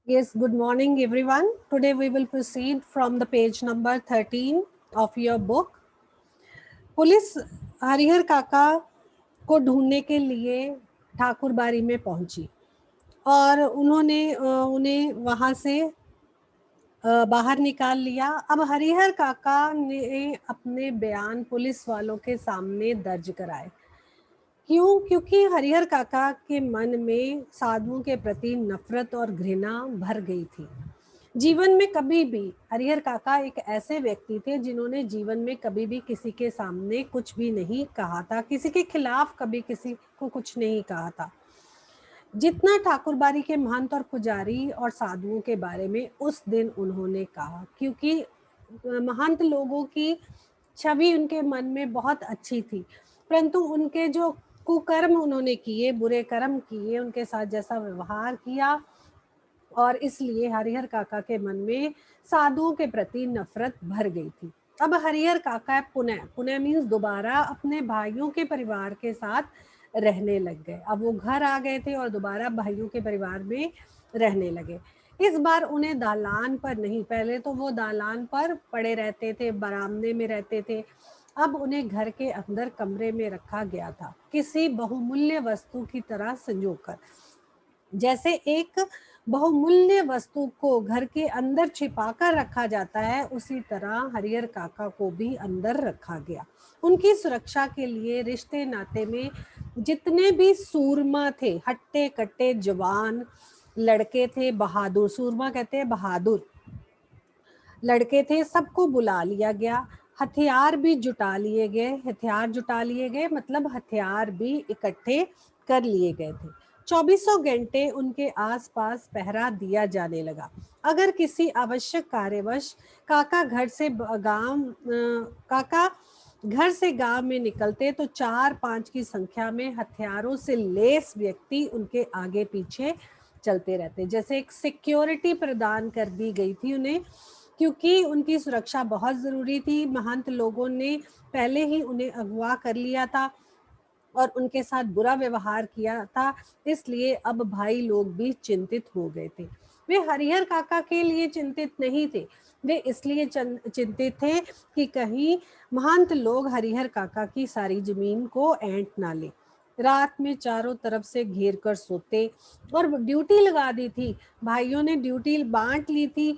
Yes, good morning, everyone. Today we will proceed from the page number 13 of your book. Police Harihar काका को ढूंढने के लिए ठाकुरबाड़ी में पहुंची और उन्होंने उन्हें वहां से बाहर निकाल लिया। अब हरिहर काका ने अपने बयान पुलिस वालों के सामने दर्ज कराए। क्यों? क्योंकि हरिहर काका के मन में साधुओं के प्रति नफरत और घृणा भर गई थी। जीवन में कभी भी हरिहर काका एक ऐसे व्यक्ति थे जिन्होंने जीवन में कभी भी किसी के सामने कुछ भी नहीं कहा था, किसी के खिलाफ कभी किसी को कुछ नहीं कहा था, जितना ठाकुरबाड़ी के महंत और पुजारी और साधुओं के बारे में उस दिन उन्होंने कहा। क्योंकि महंत लोगों की छवि उनके मन में बहुत अच्छी थी, परंतु उनके जो कुकर्म उन्होंने किए, बुरे कर्म किए, उनके साथ जैसा व्यवहार किया, और इसलिए हरिहर काका के मन में साधुओं के प्रति नफरत भर गई थी। अब हरिहर काका पुनः पुनः मीन्स दोबारा अपने भाइयों के परिवार के साथ रहने लग गए। अब वो घर आ गए थे और दोबारा भाइयों के परिवार में रहने लगे। इस बार उन्हें दालान पर नहीं, पहले तो वो दालान पर पड़े रहते थे, बरामदे में रहते थे। अब उन्हें घर के अंदर कमरे में रखा गया था, किसी बहुमूल्य वस्तु की तरह संजोकर। जैसे एक बहुमूल्य वस्तु को घर के अंदर छिपाकर रखा जाता है, उसी तरह हरिहर काका को भी अंदर रखा गया। उनकी सुरक्षा के लिए रिश्ते नाते में जितने भी सूरमा थे, हट्टे कट्टे जवान लड़के थे, बहादुर, सूरमा कहते हैं बहादुर लड़के थे, सबको बुला लिया गया। हथियार भी जुटा लिए गए। हथियार जुटा लिए गए मतलब हथियार भी इकट्ठे कर लिए गए थे। 24 घंटे उनके आसपास पहरा दिया जाने लगा। अगर किसी आवश्यक कार्यवश काका घर से गांव में निकलते तो 4-5 की संख्या में हथियारों से लेस व्यक्ति उनके आगे पीछे चलते रहते। जैसे एक सिक्योरिटी प्रदान कर दी गई थी उन्हें, क्योंकि उनकी सुरक्षा बहुत ज़रूरी थी। महंत लोगों ने पहले ही उन्हें अगवा कर लिया था और उनके साथ बुरा व्यवहार किया था, इसलिए अब भाई लोग भी चिंतित हो गए थे। वे हरिहर काका के लिए चिंतित नहीं थे, वे इसलिए चिंतित थे कि कहीं महंत लोग हरिहर काका की सारी जमीन को ऐंठ ना ले। रात में चारों तरफ से घेर कर सोते और ड्यूटी लगा दी थी। भाइयों ने ड्यूटी बांट ली थी,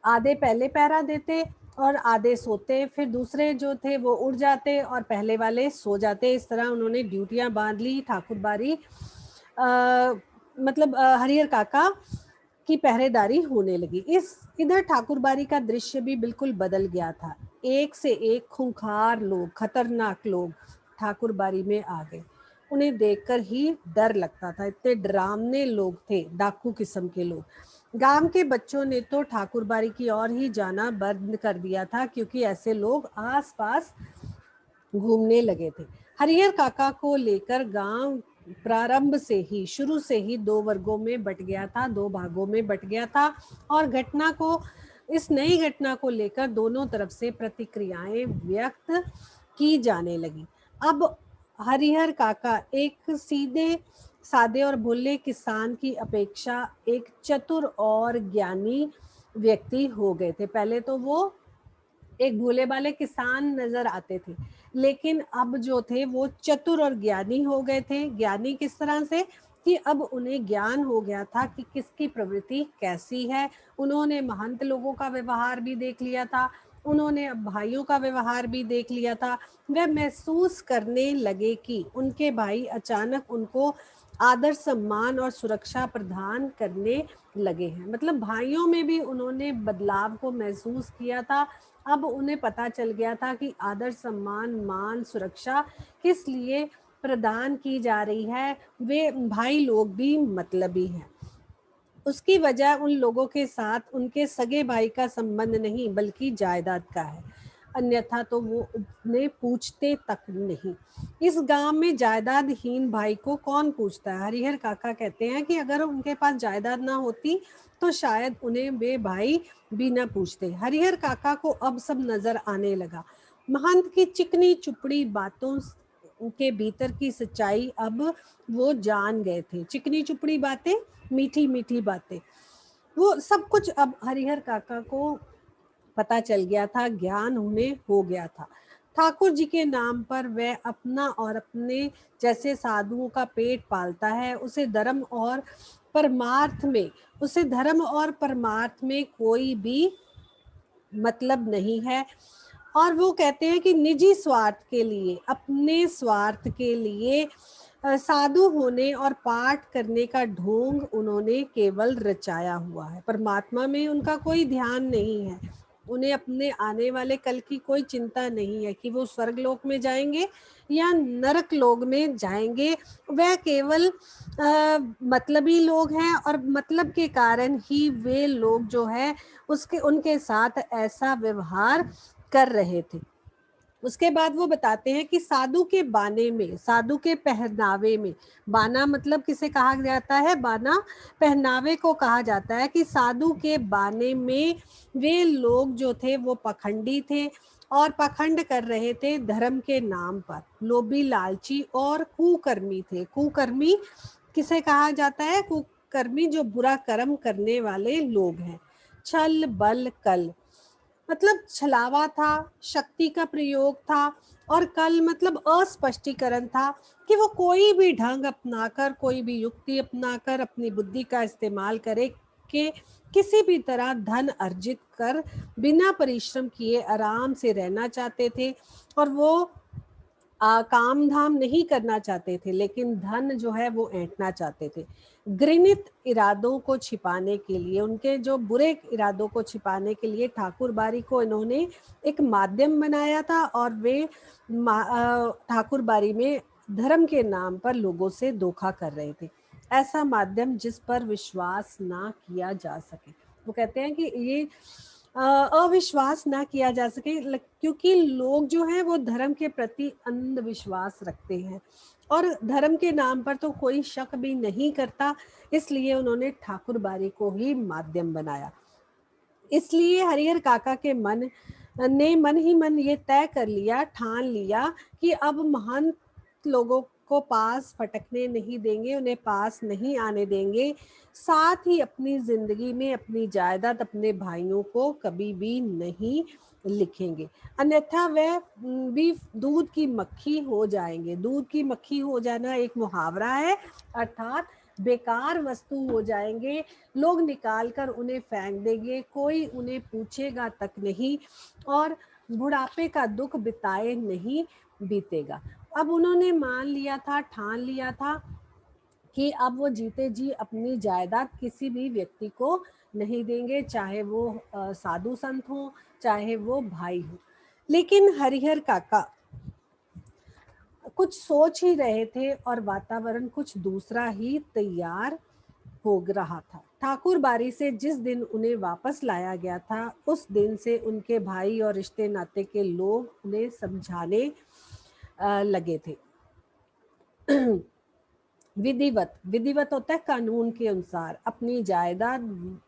आधे पहले पहरा देते और आधे सोते, फिर दूसरे जो थे वो उड़ जाते और पहले वाले सो जाते। इस तरह उन्होंने ड्यूटियां बांध ली। ठाकुरबाड़ी मतलब हरिहर काका की पहरेदारी होने लगी। इधर ठाकुरबाड़ी का दृश्य भी बिल्कुल बदल गया था। एक से एक खूंखार लोग, खतरनाक लोग ठाकुरबाड़ी में आ गए। उन्हें देखकर ही डर लगता था, इतने डरावने लोग थे, डाकू किस्म के लोग। गांव के बच्चों ने तो ठाकुरबाड़ी की ओर ही जाना बंद कर दिया था, क्योंकि ऐसे लोग आसपास घूमने लगे थे। हरिहर काका को लेकर गांव प्रारंभ से ही, शुरू से ही दो वर्गों में बट गया था, दो भागों में बट गया था, और इस नई घटना को लेकर दोनों तरफ से प्रतिक्रियाएं व्यक्त की जाने लगी। अब हरिहर काका एक सीधे सादे और भोले किसान की अपेक्षा एक चतुर और ज्ञानी व्यक्ति हो गए थे। पहले तो वो एक भोले भाले किसान नजर आते थे, लेकिन अब जो थे वो चतुर और ज्ञानी हो गए थे। ज्ञानी किस तरह से कि अब उन्हें ज्ञान हो गया था कि किसकी प्रवृत्ति कैसी है। उन्होंने महंत लोगों का व्यवहार भी देख लिया था, उन्होंने अब भाइयों का व्यवहार भी देख लिया था। वे महसूस करने लगे कि उनके भाई अचानक उनको आदर सम्मान और सुरक्षा प्रदान करने लगे हैं। मतलब भाइयों में भी उन्होंने बदलाव को महसूस किया था। अब उन्हें पता चल गया था कि आदर सम्मान मान सुरक्षा किस लिए प्रदान की जा रही है। वे भाई लोग भी मतलबी हैं। उसकी वजह उन लोगों के साथ उनके सगे भाई का संबंध नहीं बल्कि जायदाद का है, अन्यथा तो वो उन्हें पूछते तक नहीं। इस गांव में जायदादहीन भाई को कौन पूछता है? हरिहर काका कहते हैं कि अगर उनके पास जायदाद ना होती तो शायद उन्हें वे भाई भी ना पूछते। हरिहर काका को अब सब नजर आने लगा। महंत की चिकनी चुपड़ी बातों के भीतर की सच्चाई अब वो जान गए थे। चिकनी चुपड़ी बातें, मीठी मीठी बातें। वो सब कुछ अब हरिहर काका को पता चल गया था, ज्ञान उन्हें हो गया था। ठाकुर जी के नाम पर वह अपना और अपने जैसे साधुओं का पेट पालता है। उसे धर्म और परमार्थ में कोई भी मतलब नहीं है। और वो कहते हैं कि निजी स्वार्थ के लिए, अपने स्वार्थ के लिए साधु होने और पाठ करने का ढोंग उन्होंने केवल रचाया हुआ है। परमात्मा में उनका कोई ध्यान नहीं है। उन्हें अपने आने वाले कल की कोई चिंता नहीं है कि वो स्वर्ग लोक में जाएंगे या नरक लोक में जाएंगे। वह केवल मतलबी लोग हैं और मतलब के कारण ही वे लोग जो है उसके उनके साथ ऐसा व्यवहार कर रहे थे। उसके बाद वो बताते हैं कि साधु के बाने में, साधु के पहनावे में, बाना मतलब किसे कहा जाता है, बाना पहनावे को कहा जाता है कि साधु के बाने में वे लोग जो थे वो पखंडी थे और पखंड कर रहे थे धर्म के नाम पर। लोभी, लालची और कुकर्मी थे। कुकर्मी किसे कहा जाता है? कुकर्मी जो बुरा कर्म करने वाले लोग हैं। छल, बल, कल मतलब छलावा था, शक्ति का प्रयोग था, और कल मतलब अस्पष्टीकरण था कि वो कोई भी ढंग अपनाकर, कोई भी युक्ति अपनाकर अपनी बुद्धि का इस्तेमाल करे कि किसी भी तरह धन अर्जित कर बिना परिश्रम किए आराम से रहना चाहते थे। और वो काम धाम नहीं करना चाहते थे, लेकिन धन जो है वो ऐंठना चाहते थे। घृणित इरादों को छिपाने के लिए, उनके जो बुरे इरादों को छिपाने के लिए ठाकुर बारी को इन्होंने एक माध्यम बनाया था। और वे ठाकुर बारी में धर्म के नाम पर लोगों से धोखा कर रहे थे। ऐसा माध्यम जिस पर विश्वास ना किया जा सके। वो कहते हैं कि ये अविश्वास ना किया जा सके, क्योंकि लोग जो हैं वो धर्म के प्रति अंधविश्वास रखते हैं और धर्म के नाम पर तो कोई शक भी नहीं करता। इसलिए उन्होंने ठाकुर बारी को ही माध्यम बनाया। इसलिए हरिहर काका के मन ने मन ही मन ये तय कर लिया, ठान लिया कि अब महंत लोगों को पास फटकने नहीं देंगे, उन्हें पास नहीं आने देंगे। साथ ही अपनी जिंदगी में अपनी जायदाद अपने भाइयों को कभी भी नहीं लिखेंगे, अन्यथा वह भी दूध की मक्खी हो जाएंगे। दूध की मक्खी हो जाना एक मुहावरा है, अर्थात बेकार वस्तु हो जाएंगे। लोग निकाल कर उन्हें फेंक देंगे, कोई उन्हें पूछेगा तक नहीं, और बुढ़ापे का दुख बिताए नहीं बीतेगा। अब उन्होंने मान लिया था, ठान लिया था कि अब वो जीते जी अपनी जायदाद किसी भी व्यक्ति को नहीं देंगे, चाहे वो साधु संत हो, चाहे वो भाई हो। लेकिन हरिहर काका कुछ सोच ही रहे थे और वातावरण कुछ दूसरा ही तैयार हो रहा था। ठाकुर बारी से जिस दिन उन्हें वापस लाया गया था, उस दिन से उनके भाई और रिश्ते नाते के लोग उन्हें समझाने लगे थे। विधिवत होता है कानून के अनुसार, अपनी जायदाद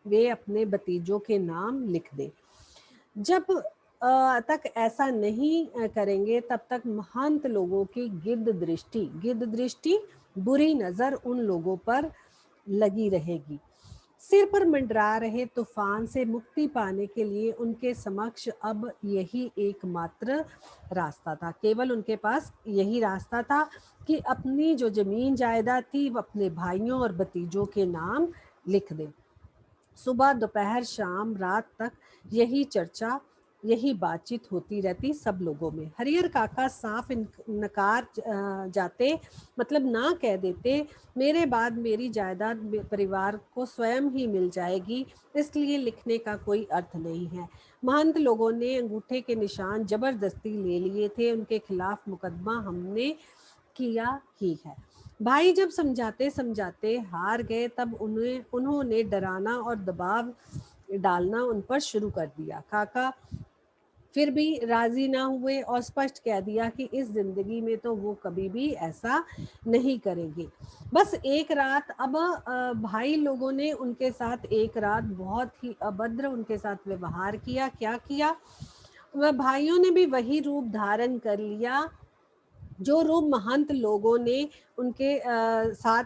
वे अपने भतीजों के नाम लिख दे। जब तक ऐसा नहीं करेंगे, तब तक महंत लोगों की गिद्ध दृष्टि बुरी नजर उन लोगों पर लगी रहेगी। सिर पर मंडरा रहे तूफान से मुक्ति पाने के लिए उनके समक्ष अब यही एकमात्र रास्ता था। केवल उनके पास यही रास्ता था कि अपनी जो जमीन जायदाद थी वो अपने भाइयों और भतीजों के नाम लिख दें। सुबह, दोपहर, शाम, रात तक यही चर्चा, यही बातचीत होती रहती सब लोगों में। हरिहर काका साफ नकार जाते, मतलब ना कह देते, मेरे बाद मेरी जायदाद परिवार को स्वयं ही मिल जाएगी, इसलिए लिखने का कोई अर्थ नहीं है। महंत लोगों ने अंगूठे के निशान जबरदस्ती ले लिए थे, उनके खिलाफ मुकदमा हमने किया ही है। भाई जब समझाते समझाते हार गए, तब उन्होंने डराना और दबाव डालना उन पर शुरू कर दिया। काका फिर भी राजी ना हुए और स्पष्ट कह दिया कि इस जिंदगी में तो वो कभी भी ऐसा नहीं करेंगे। बस एक रात, अब भाई लोगों ने उनके साथ एक रात बहुत ही अभद्र उनके साथ व्यवहार किया। क्या किया? वह भाइयों ने भी वही रूप धारण कर लिया जो रूप महंत लोगों ने उनके साथ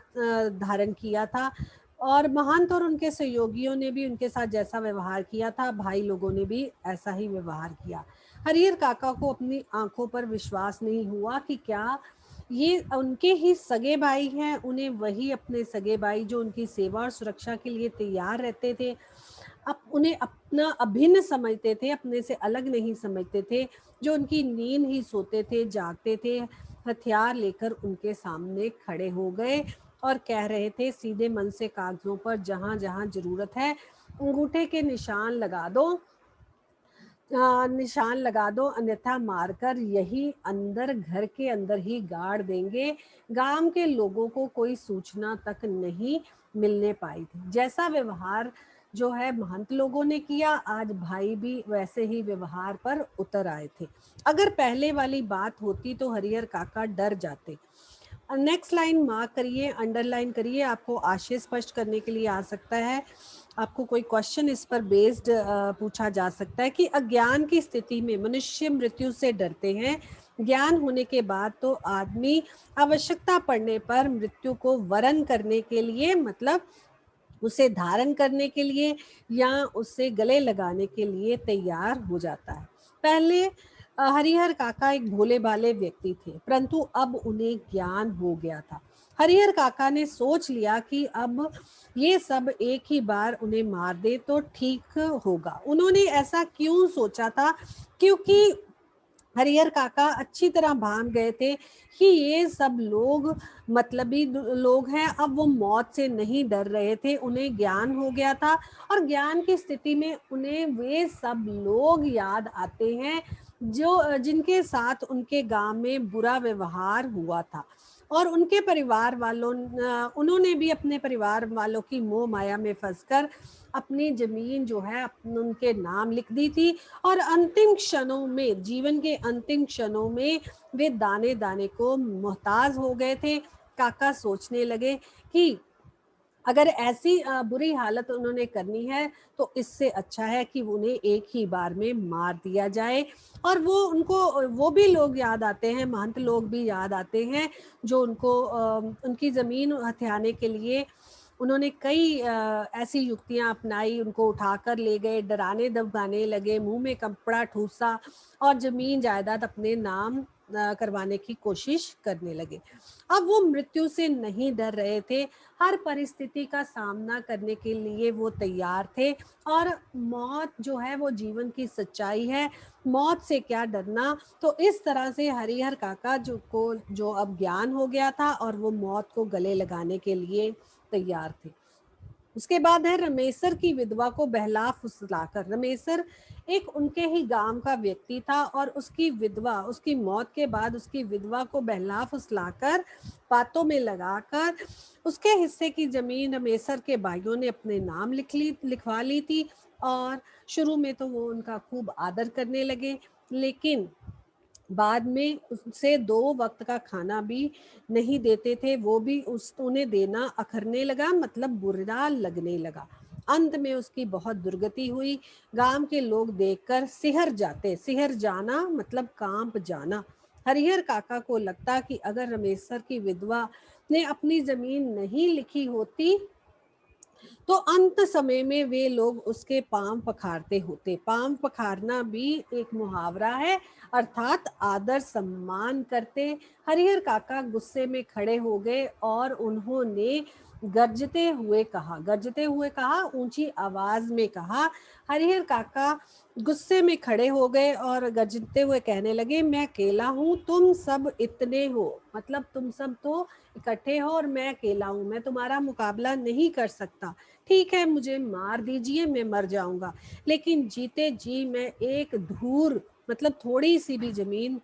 धारण किया था। और महंत और उनके सहयोगियों ने भी उनके साथ जैसा व्यवहार किया था, भाई लोगों ने भी ऐसा ही व्यवहार किया। हरिहर काका को अपनी आंखों पर विश्वास नहीं हुआ कि क्या ये उनके ही सगे भाई हैं। उन्हें वही अपने सगे भाई जो उनकी सेवा और सुरक्षा के लिए तैयार रहते थे, अब उन्हें अपना अभिन्न समझते थे, अपने से अलग नहीं समझते थे, जो उनकी नींद ही सोते थे, जागते थे, हथियार लेकर उनके सामने खड़े हो गए और कह रहे थे सीधे मन से कागजों पर जहां जहां जरूरत है अंगूठे के निशान लगा दो, निशान लगा दो, अन्यथा मारकर यही अंदर घर के अंदर ही गाड़ देंगे। गांव के लोगों को कोई सूचना तक नहीं मिलने पाई थी। जैसा व्यवहार जो है महंत लोगों ने किया, आज भाई भी वैसे ही व्यवहार पर उतर आए थे। अगर पहले वाली बात होती तो हरिहर काका डर जाते। नेक्स्ट लाइन मार्क करिए, अंडरलाइन करिए, आपको आशय स्पष्ट करने के लिए आ सकता है, आपको कोई क्वेश्चन इस पर बेस्ड पूछा जा सकता है कि अज्ञान की स्थिति में मनुष्य मृत्यु से डरते हैं, ज्ञान होने के बाद तो आदमी आवश्यकता पड़ने पर मृत्यु को वरण करने के लिए, मतलब उसे धारण करने के लिए या उसे गले लगाने के लिए तैयार हो जाता है। पहले हरिहर काका एक भोले भाले व्यक्ति थे, परंतु अब उन्हें ज्ञान हो गया था। हरिहर काका ने सोच लिया कि अब ये सब एक ही बार उन्हें मार दे तो ठीक होगा। उन्होंने ऐसा क्यों सोचा था? क्योंकि हरिहर काका अच्छी तरह भान गए थे कि ये सब लोग मतलबी लोग हैं। अब वो मौत से नहीं डर रहे थे, उन्हें ज्ञान हो गया था और ज्ञान की स्थिति में उन्हें वे सब लोग याद आते हैं जो जिनके साथ उनके गांव में बुरा व्यवहार हुआ था। और उनके परिवार वालों उन्होंने भी अपने परिवार वालों की मोह माया में फंसकर अपनी जमीन जो है उनके नाम लिख दी थी। और अंतिम क्षणों में, जीवन के अंतिम क्षणों में वे दाने दाने को मोहताज हो गए थे। काका सोचने लगे कि अगर ऐसी बुरी हालत उन्होंने करनी है तो इससे अच्छा है कि उन्हें एक ही बार में मार दिया जाए। और वो उनको वो भी लोग याद आते हैं, महंत लोग भी याद आते हैं जो उनको उनकी ज़मीन हथियाने के लिए उन्होंने कई ऐसी युक्तियां अपनाई, उनको उठाकर ले गए, डराने धमकाने लगे, मुंह में कपड़ा ठूसा और जमीन जायदाद अपने नाम करवाने की कोशिश करने लगे। अब वो मृत्यु से नहीं डर रहे थे, हर परिस्थिति का सामना करने के लिए वो तैयार थे। और मौत जो है वो जीवन की सच्चाई है, मौत से क्या डरना। तो इस तरह से हरिहर काका जो अब ज्ञान हो गया था और वो मौत को गले लगाने के लिए तैयार थे। उसके बाद है रमेसर की विधवा को बहला फुसलाकर। रमेसर एक उनके ही गांव का व्यक्ति था और उसकी विधवा, उसकी मौत के बाद उसकी विधवा को बहला फुसलाकर बातों में लगाकर उसके हिस्से की जमीन रमेसर के भाइयों ने अपने नाम लिखवा ली थी। और शुरू में तो वो उनका खूब आदर करने लगे, लेकिन बाद में उससे 2 वक्त का खाना भी नहीं देते थे, वो भी उन्हें देना अखरने लगा, मतलब बुरा लगने लगा। अंत में उसकी बहुत दुर्गति हुई। गांव के लोग देखकर सिहर जाते, सिहर जाना मतलब कांप जाना। हरिहर काका को लगता कि अगर रमेशर की विधवा ने अपनी जमीन नहीं लिखी होती तो अंत समय में वे लोग उसके पांव पखारते होते। पांव पखारना भी एक मुहावरा है, अर्थात आदर सम्मान करते। हरिहर काका गुस्से में खड़े हो गए और उन्होंने गरजते हुए कहा, ऊंची आवाज में कहा। हरिहर काका गुस्से में खड़े हो गए और गरजते हुए कहने लगे, मैं अकेला हूँ, तुम सब इतने हो, मतलब तुम सब तो इकट्ठे हो और मैं अकेला हूँ, मैं तुम्हारा मुकाबला नहीं कर सकता। ठीक है, मुझे मार दीजिए, मैं मर जाऊंगा, लेकिन जीते जी मैं एक धूर, मतलब थोड़ी सी भी जमीन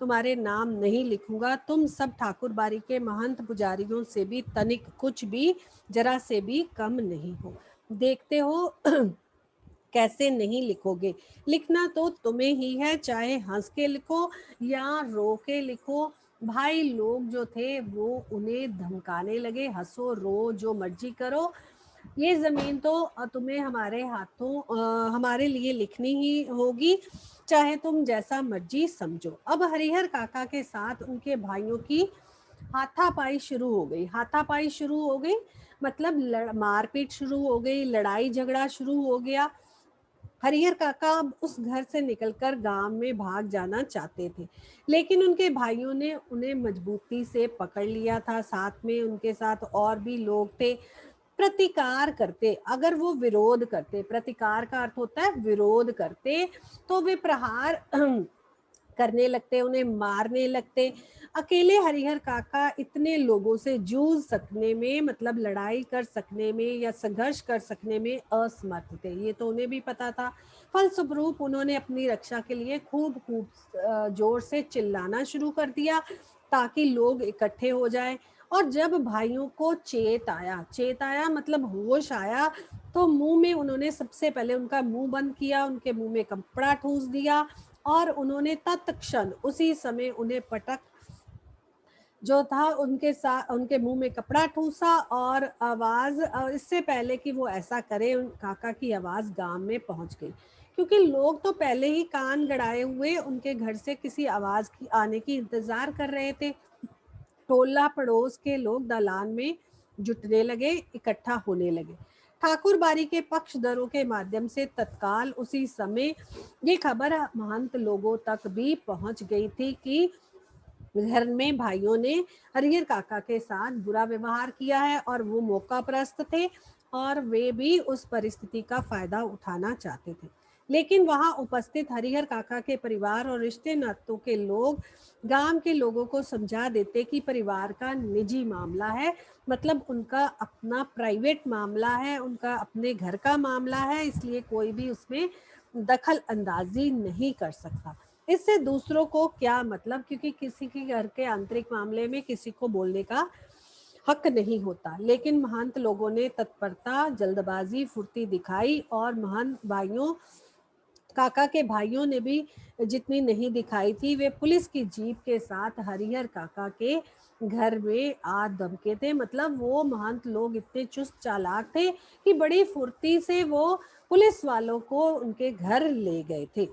तुम्हारे नाम नहीं लिखूंगा। तुम सब ठाकुर बाड़ी के महंत पुजारियों से भी तनिक कुछ भी जरा से भी कम नहीं हो। देखते हो कैसे नहीं लिखोगे, लिखना तो तुम्हें ही है, चाहे हंस के लिखो या रो के लिखो। भाई लोग जो थे वो उन्हें धमकाने लगे, हंसो रो जो मर्जी करो, ये जमीन तो तुम्हें हमारे हाथों हमारे लिए लिखनी ही होगी, चाहे तुम जैसा मर्जी समझो। अब हरिहर काका के साथ उनके भाइयों की हाथापाई शुरू हो गई। हाथापाई शुरू हो गई मतलब मारपीट शुरू हो गई, लड़ाई झगड़ा शुरू हो गया। हरिहर काका अब उस घर से निकलकर गांव में भाग जाना चाहते थे, लेकिन उनके भाइयों ने उन्हें मजबूती से पकड़ लिया था। साथ में उनके साथ और भी लोग थे। प्रतिकार करते, अगर वो विरोध करते, प्रतिकार का अर्थ होता है विरोध करते, तो वे प्रहार करने लगते, उन्हें मारने लगते। अकेले हरिहर काका इतने लोगों से जूझ सकने में, मतलब लड़ाई कर सकने में या संघर्ष कर सकने में असमर्थ थे, ये तो उन्हें भी पता था। फलस्वरूप उन्होंने अपनी रक्षा के लिए खूब खूब जोर से चिल्लाना शुरू कर दिया ताकि लोग इकट्ठे हो जाएं। और जब भाइयों को चेत आया मतलब होश आया, तो मुंह में उन्होंने सबसे पहले उनका मुंह बंद किया, उनके मुंह में कपड़ा ठूस दिया और उन्होंने तत्क्षण उसी समय उन्हें पटक जो था उनके साथ उनके मुंह में कपड़ा ठूसा और आवाज, इससे पहले कि वो ऐसा करे, उन काका की आवाज गांव में पहुंच गई, क्योंकि लोग तो पहले ही कान गड़ाए हुए उनके घर से किसी आवाज की आने की इंतजार कर रहे थे। टोला पड़ोस के लोग दलान में जुटने लगे, इकट्ठा होने लगे। ठाकुर बारी के पक्षधरों के माध्यम से तत्काल उसी समय ये खबर महंत लोगों तक भी पहुंच गई थी कि घर में भाइयों ने हरिहर काका के साथ बुरा व्यवहार किया है और वो मौका परस्त थे और वे भी उस परिस्थिति का फायदा उठाना चाहते थे। लेकिन वहां उपस्थित हरिहर काका के परिवार और रिश्ते नातों के लोग गांव के लोगों को समझा देते कि परिवार का निजी मामला है, मतलब उनका अपना प्राइवेट मामला है, उनका अपने घर का मामला है, इसलिए कोई भी उसमें दखल अंदाजी नहीं कर सकता। इससे दूसरों को क्या मतलब, क्योंकि किसी के घर के आंतरिक मामले में किसी को बोलने का हक नहीं होता। लेकिन महंत लोगों ने तत्परता, जल्दबाजी, फुर्ती दिखाई और महंत भाइयों काका के भाइयों ने भी जितनी नहीं दिखाई थी, वे पुलिस की जीप के साथ हरिहर काका के घर में आ दमके थे। मतलब वो महंत लोग इतने चुस्त चालाक थे कि बड़ी फुर्ती से वो पुलिस वालों को उनके घर ले गए थे।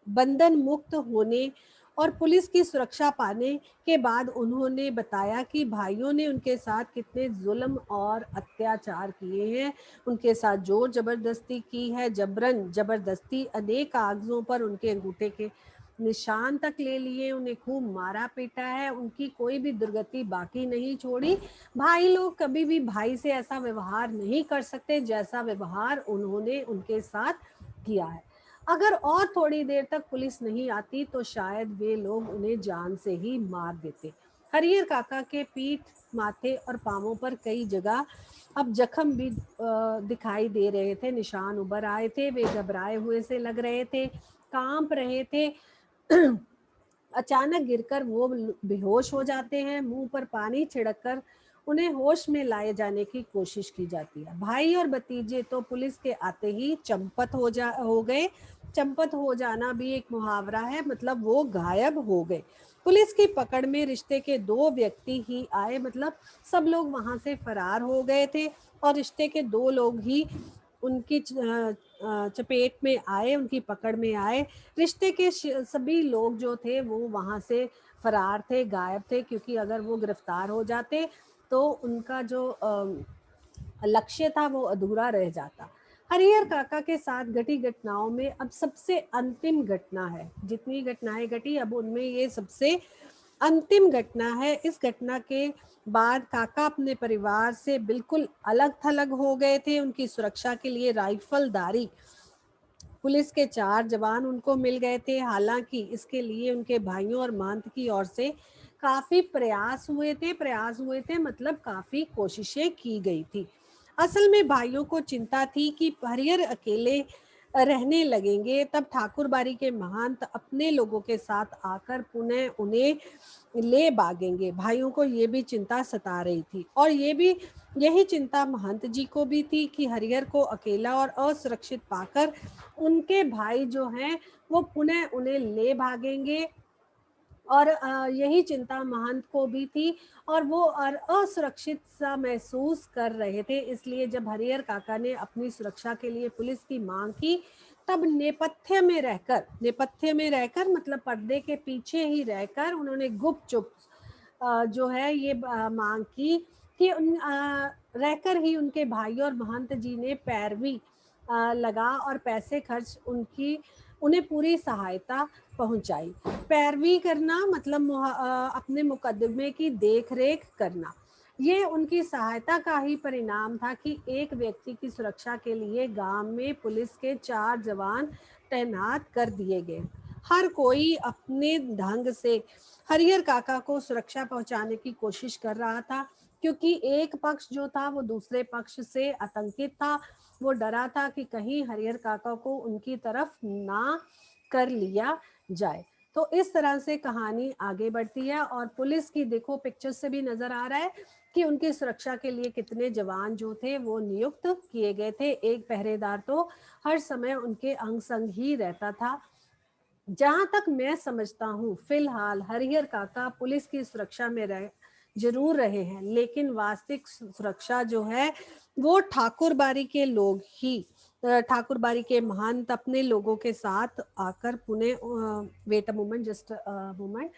बंधन मुक्त होने और पुलिस की सुरक्षा पाने के बाद उन्होंने बताया कि भाइयों ने उनके साथ कितने जुल्म और अत्याचार किए हैं, उनके साथ जोर जबरदस्ती की है, जबरन जबरदस्ती अनेक कागजों पर उनके अंगूठे के निशान तक ले लिए, उन्हें खूब मारा पीटा है, उनकी कोई भी दुर्गति बाकी नहीं छोड़ी। भाई लोग कभी भी भाई से ऐसा व्यवहार नहीं कर सकते जैसा व्यवहार उन्होंने उनके साथ किया है। अगर और थोड़ी देर तक पुलिस नहीं आती तो शायद वे लोग उन्हें जान से ही मार देते। हरिहर काका के पीठ, माथे और पांवों पर कई जगह अब जख्म भी दिखाई दे रहे थे, निशान उभर आए थे, वे घबराए हुए से लग रहे थे, कांप रहे थे। अचानक गिरकर वो बेहोश हो जाते हैं, मुंह पर पानी छिड़ककर उन्हें होश में लाए जाने की कोशिश की जाती है। भाई और भतीजे तो पुलिस के आते ही चंपत हो गए। चंपत हो जाना भी एक मुहावरा है, मतलब वो गायब हो गए। पुलिस की पकड़ में रिश्ते के दो व्यक्ति ही आए, मतलब सब लोग वहां से फरार हो गए थे और रिश्ते के दो लोग ही उनकी चपेट में आए, उनकी पकड़ में आए। रिश्ते के सभी लोग जो थे वो वहां से फरार थे, गायब थे, क्योंकि अगर वो गिरफ्तार हो जाते तो उनका जो लक्ष्य था वो अधूरा रह जाता। हरिहर काका के साथ घटी घटनाओं में अब सबसे अंतिम घटना है, जितनी घटनाएं घटी अब उनमें ये सबसे अंतिम घटना है। इस घटना के बाद काका अपने परिवार से बिल्कुल अलग थलग हो गए थे। उनकी सुरक्षा के लिए राइफलधारी पुलिस के 4 जवान उनको मिल गए थे। हालांकि इसके लिए उनके भाइयों और महंत की ओर से काफी प्रयास हुए थे, मतलब काफी कोशिशें की गई थी। असल में भाइयों को चिंता थी कि हरिहर अकेले रहने लगेंगे, तब ठाकुर बारी के महंत अपने लोगों के साथ आकर पुनः उन्हें ले भागेंगे। भाइयों को ये भी चिंता सता रही थी और ये भी यही चिंता महंत जी को भी थी कि हरिहर को अकेला और असुरक्षित पाकर उनके भाई जो हैं वो पुनः उन्हें ले भागेंगे। और यही चिंता महंत को भी थी और वो और असुरक्षित सा महसूस कर रहे थे। इसलिए जब हरिहर काका ने अपनी सुरक्षा के लिए पुलिस की मांग की, तब नेपथ्य में रहकर मतलब पर्दे के पीछे ही रहकर उन्होंने गुपचुप जो है ये मांग की कि रहकर ही उनके भाई और महंत जी ने पैरवी लगा और पैसे खर्च उन्हें पूरी सहायता पहुंचाई। पैरवी करना मतलब अपने मुकदमे की देख रेख करना, ये उनकी सहायता का ही परिणाम था कि एक व्यक्ति की सुरक्षा के लिए गांव में पुलिस के 4 जवान तैनात कर दिए गए। हर कोई अपने ढंग से हरिहर काका को सुरक्षा पहुंचाने की कोशिश कर रहा था, क्योंकि एक पक्ष जो था वो दूसरे पक्ष से आतंकित था। वो डरा था कि कहीं हरिहर काका को उनकी तरफ ना कर लिया जाए। तो इस तरह से कहानी आगे बढ़ती है और पुलिस की देखो पिक्चर्स से भी नजर आ रहा है कि उनकी सुरक्षा के लिए कितने जवान जो थे वो नियुक्त किए गए थे। एक पहरेदार तो हर समय उनके अंग संग ही रहता था। जहां तक मैं समझता हूँ फिलहाल हरिहर काका पुलिस की सुरक्षा में जरूर रहे हैं, लेकिन वास्तविक सुरक्षा जो है वो ठाकुर बाड़ी के लोग ही, ठाकुर बाड़ी के महंत अपने लोगों के साथ आकर Pune, wait a moment, just moment,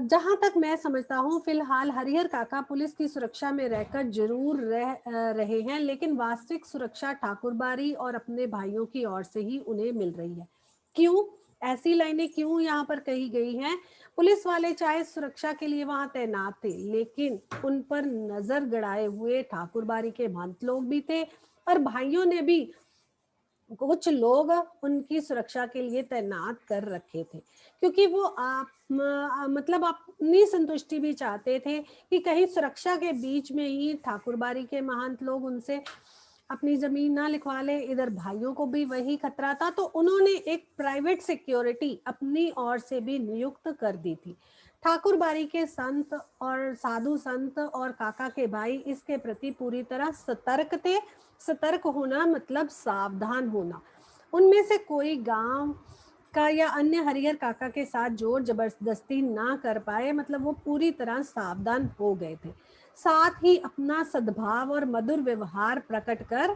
जहां तक मैं समझता हूँ फिलहाल हरिहर काका पुलिस की सुरक्षा में रहकर जरूर रहे हैं, लेकिन वास्तविक सुरक्षा ठाकुरबाड़ी और अपने भाइयों की ओर से ही उन्हें मिल रही है। क्यों ऐसी लाइनें क्यों यहाँ पर कही गई हैं? पुलिस वाले चाहे सुरक्षा के लिए वहां तैनात थे, लेकिन उन पर नजर गड़ाए हुए ठाकुरबाड़ी के महंत लोग भी थे और भाइयों ने भी कुछ लोग उनकी सुरक्षा के लिए तैनात कर रखे थे, क्योंकि वो मतलब अपनी संतुष्टि भी चाहते थे कि कहीं सुरक्षा के बीच में ही ठाकुरबाड़ी के महंत लोग उनसे अपनी जमीन ना लिखवा ले। इधर भाइयों को भी वही खतरा था, तो उन्होंने एक प्राइवेट सिक्योरिटी अपनी ओर से भी नियुक्त कर दी थी। ठाकुरबाड़ी के संत और साधु संत और काका के भाई इसके प्रति पूरी तरह सतर्क थे। सतर्क होना मतलब सावधान होना। उनमें से कोई गांव का या अन्य हरिहर काका के साथ जोर जबरदस्ती ना कर पाए, मतलब वो पूरी तरह सावधान हो गए थे। साथ ही अपना सद्भाव और मधुर व्यवहार प्रकट कर,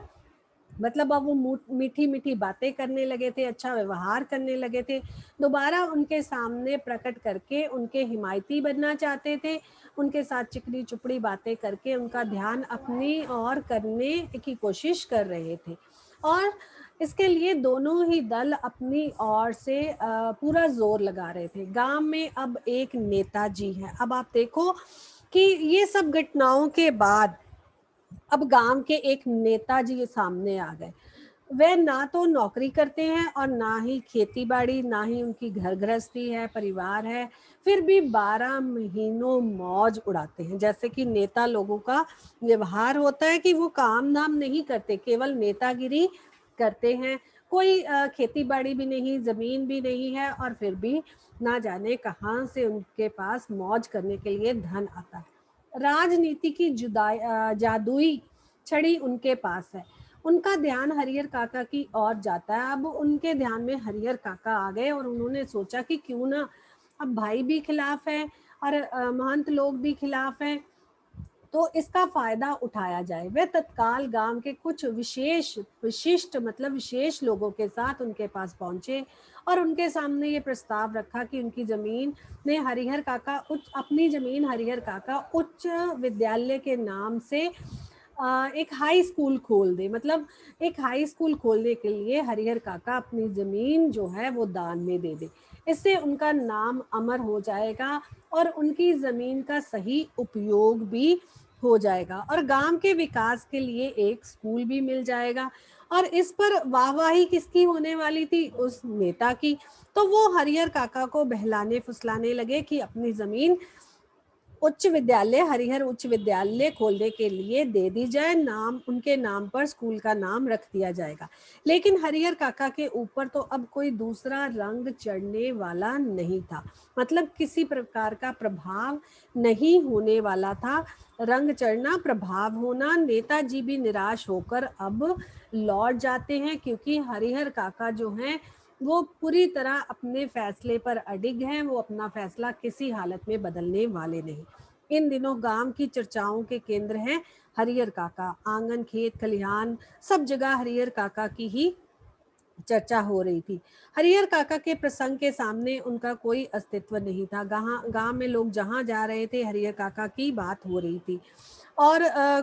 मतलब अब वो मीठी मीठी बातें करने लगे थे, अच्छा व्यवहार करने लगे थे, दोबारा उनके सामने प्रकट करके उनके हिमायती बनना चाहते थे। उनके साथ चिकनी चुपड़ी बातें करके उनका ध्यान अपनी ओर करने की कोशिश कर रहे थे, और इसके लिए दोनों ही दल अपनी ओर से पूरा जोर लगा रहे थे। गांव में अब एक नेताजी है। अब आप देखो कि ये सब घटनाओं के बाद अब गांव के एक नेताजी सामने आ गए। वे ना तो नौकरी करते हैं और ना ही खेती बाड़ी, ना ही उनकी घर गृहस्थी है, परिवार है, फिर भी 12 महीनों मौज उड़ाते हैं। जैसे कि नेता लोगों का व्यवहार होता है कि वो काम धाम नहीं करते, केवल नेतागिरी करते हैं। कोई खेती बाड़ी भी नहीं, जमीन भी नहीं है, और फिर भी ना जाने कहाँ से उनके पास मौज करने के लिए धन आता है। राजनीति की जादुई छड़ी उनके पास है। उनका ध्यान हरिहर काका की ओर जाता है। अब उनके ध्यान में हरिहर काका आ गए और उन्होंने सोचा कि क्यों ना, अब भाई भी खिलाफ है और महंत लोग भी खिलाफ हैं, तो इसका फायदा उठाया जाए। वे तत्काल गांव के कुछ विशिष्ट मतलब विशेष लोगों के साथ उनके पास पहुंचे और उनके सामने ये प्रस्ताव रखा कि उनकी जमीन ने हरिहर काका उच्च अपनी जमीन हरिहर काका उच्च विद्यालय के नाम से एक हाई स्कूल खोल दे। मतलब एक हाई स्कूल खोलने के लिए हरिहर काका अपनी जमीन जो है वो दान में दे दे। इससे उनका नाम अमर हो जाएगा और उनकी जमीन का सही उपयोग भी हो जाएगा और गांव के विकास के लिए एक स्कूल भी मिल जाएगा। और इस पर वाहवाही किसकी होने वाली थी? उस नेता की। तो वो हरिहर काका को बहलाने फुसलाने लगे कि अपनी जमीन उच्च विद्यालय, हरिहर उच्च विद्यालय खोलने के लिए दे दी जाए, नाम उनके नाम पर स्कूल का नाम रख दिया जाएगा। लेकिन हरिहर काका के ऊपर तो अब कोई दूसरा रंग चढ़ने वाला नहीं था, मतलब किसी प्रकार का प्रभाव नहीं होने वाला था। रंग चढ़ना, प्रभाव होना। नेताजी भी निराश होकर अब लौट जाते हैं, क्योंकि हरिहर काका जो हैं वो पूरी तरह अपने फैसले पर अडिग हैं। वो अपना फैसला किसी हालत में बदलने वाले नहीं। इन दिनों गांव की चर्चाओं के केंद्र हैं हरिहर काका। आंगन, खेत, खलिहान, सब जगह हरिहर काका की ही चर्चा हो रही थी। हरिहर काका के प्रसंग के सामने उनका कोई अस्तित्व नहीं था। गांव में लोग जहां जा रहे थे, हरिहर काका की बात हो रही थी। और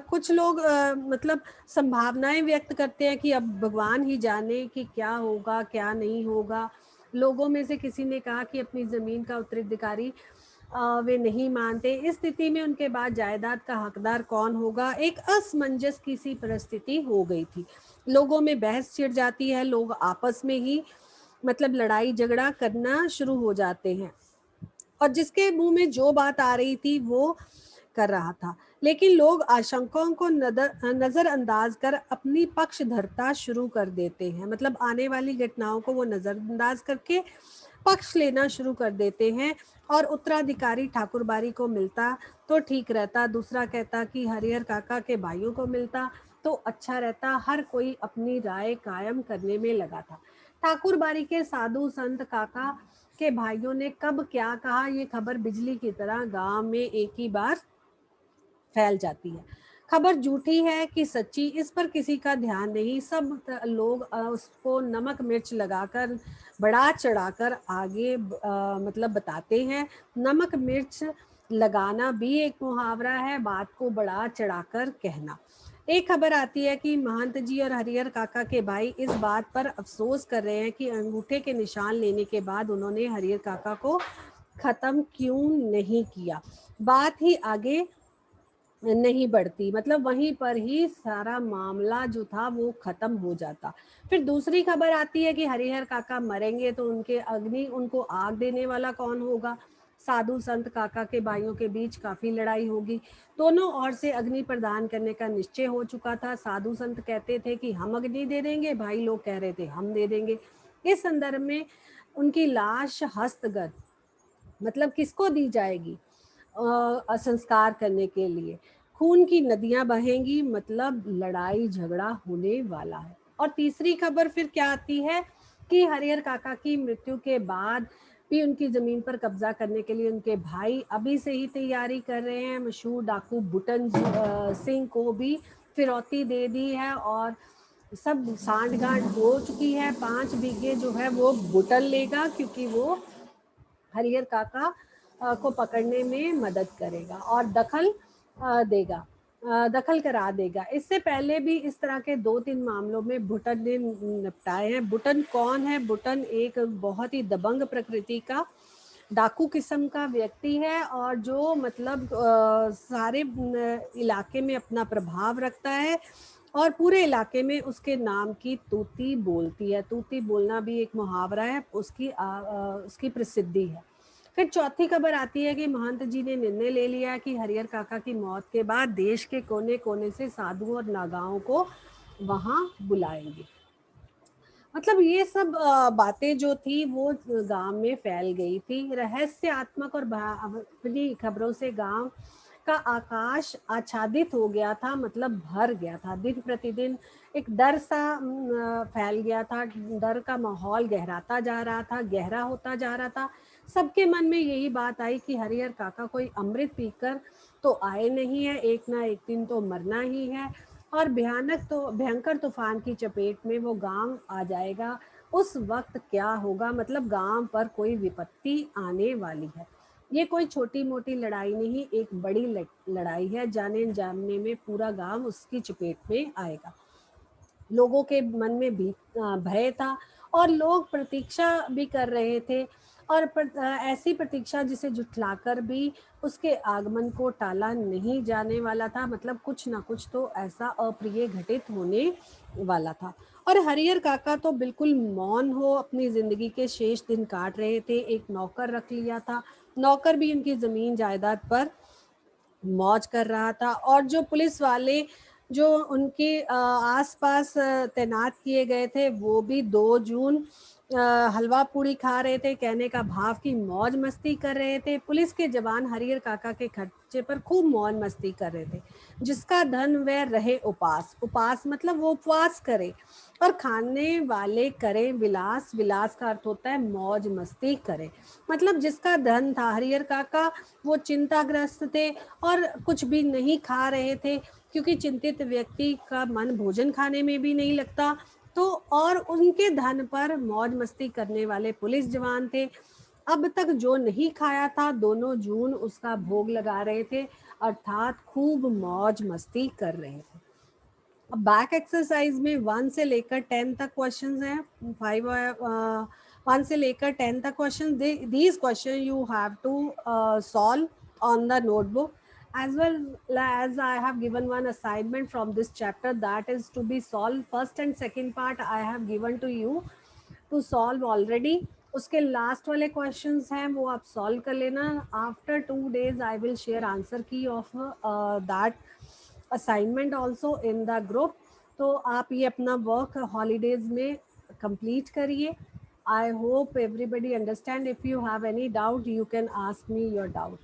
कुछ लोग मतलब संभावनाएं व्यक्त करते हैं कि अब भगवान ही जाने कि क्या होगा क्या नहीं होगा। लोगों में से किसी ने कहा कि अपनी जमीन का उत्तराधिकारी वे नहीं मानते। इस स्थिति में उनके बाद जायदाद का हकदार कौन होगा, एक असमंजस की सी परिस्थिति हो गई थी। लोगों में बहस छिड़ जाती है, लोग आपस में ही मतलब लड़ाई झगड़ा करना शुरू हो जाते हैं, और जिसके मुंह में जो बात आ रही थी वो कर रहा था। लेकिन लोग आशंकाओं को नजरअंदाज कर अपनी पक्षधरता शुरू कर देते हैं, मतलब आने वाली घटनाओं को वो नजरअंदाज करके पक्ष लेना शुरू कर देते हैं। और उत्तराधिकारी ठाकुरबाड़ी को मिलता तो ठीक रहता, दूसरा कहता कि हरिहर काका के भाइयों को मिलता तो अच्छा रहता। हर कोई अपनी राय कायम करने में लगा था। ठाकुरबाड़ी के साधु संत काका के भाइयों ने कब क्या कहा, ये खबर बिजली की तरह गांव में एक ही बार फैल जाती है। खबर झूठी है कि सच्ची, इस पर किसी का ध्यान नहीं। सब लोग उसको नमक मिर्च लगाकर बढ़ा चढ़ाकर आगे मतलब बताते हैं। नमक मिर्च लगाना भी एक मुहावरा है, बात को बढ़ा चढ़ाकर कहना। एक खबर आती है कि महंत जी और हरिहर काका के भाई इस बात पर अफसोस कर रहे हैं कि अंगूठे के निशान लेने के बाद उन्होंने हरिहर काका को खत्म क्यों नहीं किया। बात ही आगे नहीं बढ़ती, मतलब वहीं पर ही सारा मामला जो था वो खत्म हो जाता। फिर दूसरी खबर आती है कि हरिहर काका मरेंगे तो उनके अग्नि उनको आग देने वाला कौन होगा। साधु संत काका के भाइयों के बीच काफी लड़ाई होगी। दोनों ओर से अग्नि प्रदान करने का निश्चय हो चुका था। साधु संत कहते थे कि हम अग्नि दे देंगे, भाई लोग कह रहे थे हम दे देंगे। इस संदर्भ में उनकी लाश हस्तगत, मतलब किसको दी जाएगी संस्कार करने के लिए, खून की नदियां बहेंगी, मतलब लड़ाई झगड़ा होने वाला है। और तीसरी खबर फिर क्या आती है कि हरिहर काका की मृत्यु के बाद भी उनकी जमीन पर कब्जा करने के लिए उनके भाई अभी से ही तैयारी कर रहे हैं। मशहूर डाकू बुटन सिंह को भी फिरौती दे दी है और सब सांठ गांठ हो चुकी है। 5 बीघे जो है वो बुटन लेगा, क्योंकि वो हरिहर काका को पकड़ने में मदद करेगा और देगा दखल करा देगा। इससे पहले भी इस तरह के 2-3 मामलों में भुटन ने निपटाए हैं। भुटन कौन है? भुटन एक बहुत ही दबंग प्रकृति का डाकू किस्म का व्यक्ति है, और जो मतलब सारे इलाके में अपना प्रभाव रखता है और पूरे इलाके में उसके नाम की तूती बोलती है। तूती बोलना भी एक मुहावरा है, उसकी प्रसिद्धि है। फिर चौथी खबर आती है कि महंत जी ने निर्णय ले लिया कि हरिहर काका की मौत के बाद देश के कोने कोने से साधुओं और नागाओं को वहां बुलाएंगे। मतलब ये सब बातें जो थी वो गांव में फैल गई थी। रहस्यात्मक और अपनी खबरों से गांव का आकाश आच्छादित हो गया था, मतलब भर गया था। दिन प्रतिदिन एक डर सा फैल गया था। डर का माहौल गहराता जा रहा था, गहरा होता जा रहा था। सबके मन में यही बात आई कि हरिहर काका कोई अमृत पीकर तो आए नहीं है, एक ना एक दिन तो मरना ही है, और भयंकर तूफान की चपेट में वो गांव आ जाएगा। उस वक्त क्या होगा, मतलब गांव पर कोई विपत्ति आने वाली है। ये कोई छोटी मोटी लड़ाई नहीं, एक बड़ी लड़ाई है। जाने जानने में पूरा गांव उसकी चपेट में आएगा। लोगों के मन में भी भय था, और लोग प्रतीक्षा भी कर रहे थे, और ऐसी प्रतीक्षा जिसे जुठलाकर भी उसके आगमन को टाला नहीं जाने वाला था। मतलब कुछ ना कुछ तो ऐसा अप्रिय घटित होने वाला था। और हरिहर काका तो बिल्कुल मौन हो अपनी जिंदगी के शेष दिन काट रहे थे। एक नौकर रख लिया था, नौकर भी उनकी जमीन जायदाद पर मौज कर रहा था। और जो पुलिस वाले जो उनके आसपास तैनात किए गए थे, वो भी 2 जून हलवा पूड़ी खा रहे थे, कहने का भाव की मौज मस्ती कर रहे थे। पुलिस के जवान हरिहर काका के खर्चे पर खूब मौज मस्ती कर रहे थे। जिसका धन वह रहे उपास, उपास मतलब वो उपवास करे, और खाने वाले करें विलास, विलास का अर्थ होता है मौज मस्ती करे। मतलब जिसका धन था, हरिहर काका वो चिंताग्रस्त थे और कुछ भी नहीं खा रहे थे, क्योंकि चिंतित व्यक्ति का मन भोजन खाने में भी नहीं लगता। तो और उनके धन पर मौज मस्ती करने वाले पुलिस जवान थे। अब तक जो नहीं खाया था, दोनों जून उसका भोग लगा रहे थे, अर्थात खूब मौज मस्ती कर रहे थे। अब बैक एक्सरसाइज में 1 से लेकर 10 तक क्वेश्चंस हैं, 1 से लेकर 10 तक question. These question you have to solve on the notebook, as well as I have given one assignment from this chapter that is to be solved. First and second part I have given to you to solve already. उसके last वाले questions हैं वो आप solve कर लेना। After 2 days I will share answer key of that assignment also in the group. तो आप ये अपना वर्क हॉलीडेज में कंप्लीट करिए। I hope everybody understand. If you have any doubt you can ask me your doubt.